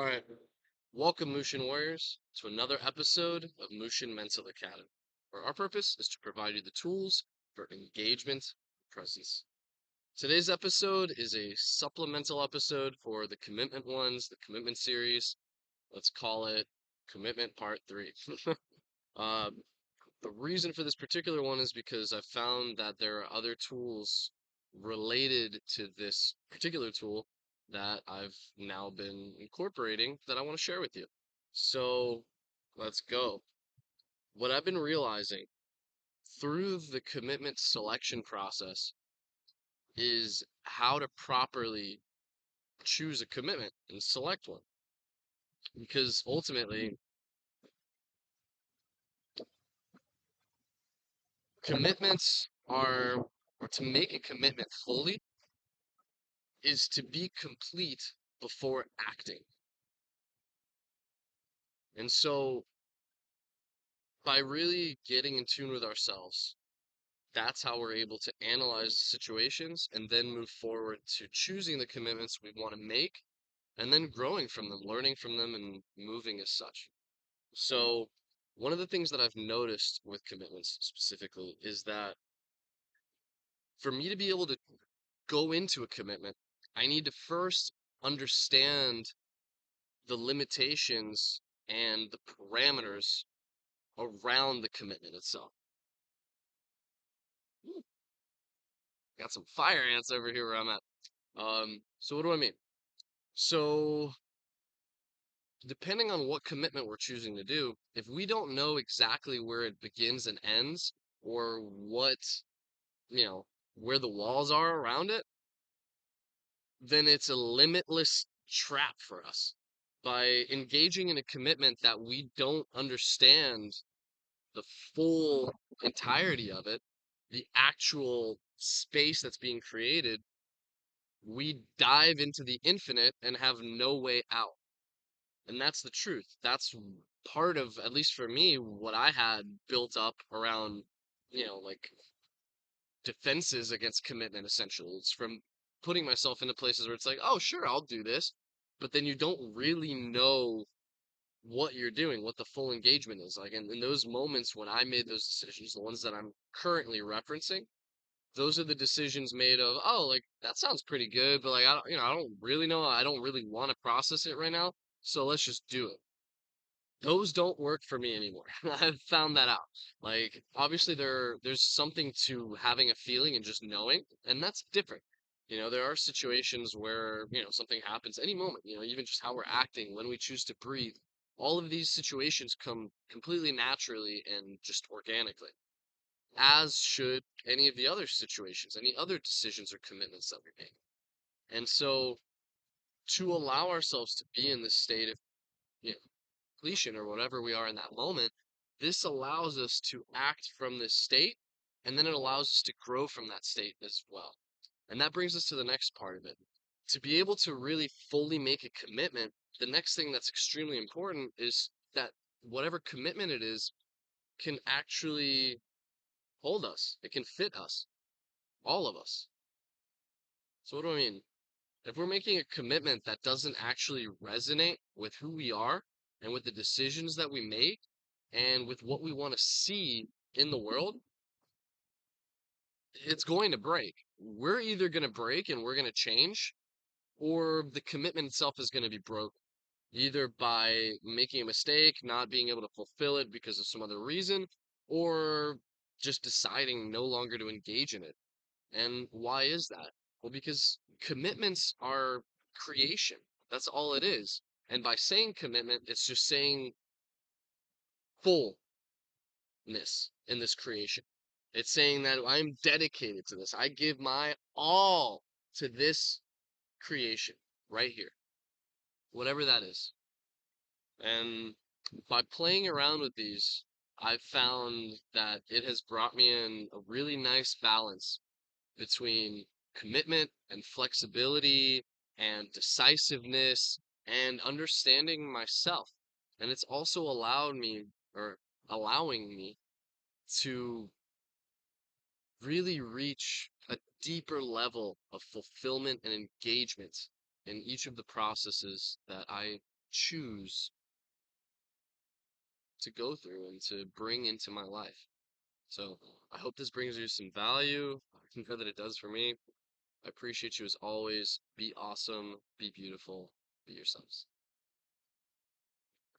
All right. Welcome, Mushin Warriors, to another episode of Mushin Mental Academy, where our purpose is to provide you the tools for engagement and presence. Today's episode is a supplemental episode for the commitment ones, the commitment series. Let's call it Commitment Part 3. uh, the reason for this particular one is because I found that there are other tools related to this particular tool that I've now been incorporating that I want to share with you. So let's go. What I've been realizing through the commitment selection process is how to properly choose a commitment and select one. Because ultimately, commitments are, or to make a commitment fully, is to be complete before acting. And so, by really getting in tune with ourselves, that's how we're able to analyze situations and then move forward to choosing the commitments we want to make and then growing from them, learning from them, and moving as such. So, one of the things that I've noticed with commitments specifically is that for me to be able to go into a commitment, I need to first understand the limitations and the parameters around the commitment itself. Ooh, got some fire ants over here where I'm at. So what do I mean? So depending on what commitment we're choosing to do, if we don't know exactly where it begins and ends, or what, you know, where the walls are around it, then it's a limitless trap for us. By engaging in a commitment that we don't understand the full entirety of it, the actual space that's being created, we dive into the infinite and have no way out. And that's the truth. That's part of, at least for me, what I had built up around, like defenses against commitment, essentially. It's from putting myself into places where it's like, oh, sure, I'll do this. But then you don't really know what you're doing, what the full engagement is. Like in those moments when I made those decisions, the ones that I'm currently referencing, those are the decisions made of, oh, like that sounds pretty good, but like I don't really know. I don't really want to process it right now. So let's just do it. Those don't work for me anymore. I've found that out. Like obviously there's something to having a feeling and just knowing, and that's different. There are situations where, something happens any moment, even just how we're acting, when we choose to breathe. All of these situations come completely naturally and just organically, as should any of the other situations, any other decisions or commitments that we make. And so to allow ourselves to be in this state of, you know, completion or whatever we are in that moment, this allows us to act from this state, and then it allows us to grow from that state as well. And that brings us to the next part of it. To be able to really fully make a commitment, the next thing that's extremely important is that whatever commitment it is can actually hold us. It can fit us, all of us. So what do I mean? If we're making a commitment that doesn't actually resonate with who we are and with the decisions that we make and with what we want to see in the world, it's going to break. We're either going to break and we're going to change, or the commitment itself is going to be broken, either by making a mistake, not being able to fulfill it because of some other reason, or just deciding no longer to engage in it. And why is that? Well, because commitments are creation. That's all it is. And by saying commitment, it's just saying fullness in this creation. It's saying that I'm dedicated to this. I give my all to this creation right here, whatever that is. And by playing around with these, I've found that it has brought me in a really nice balance between commitment and flexibility and decisiveness and understanding myself. And it's also allowed me, or allowing me, to really reach a deeper level of fulfillment and engagement in each of the processes that I choose to go through and to bring into my life. So I hope this brings you some value. I know that it does for me. I appreciate you as always. Be awesome, be beautiful, be yourselves.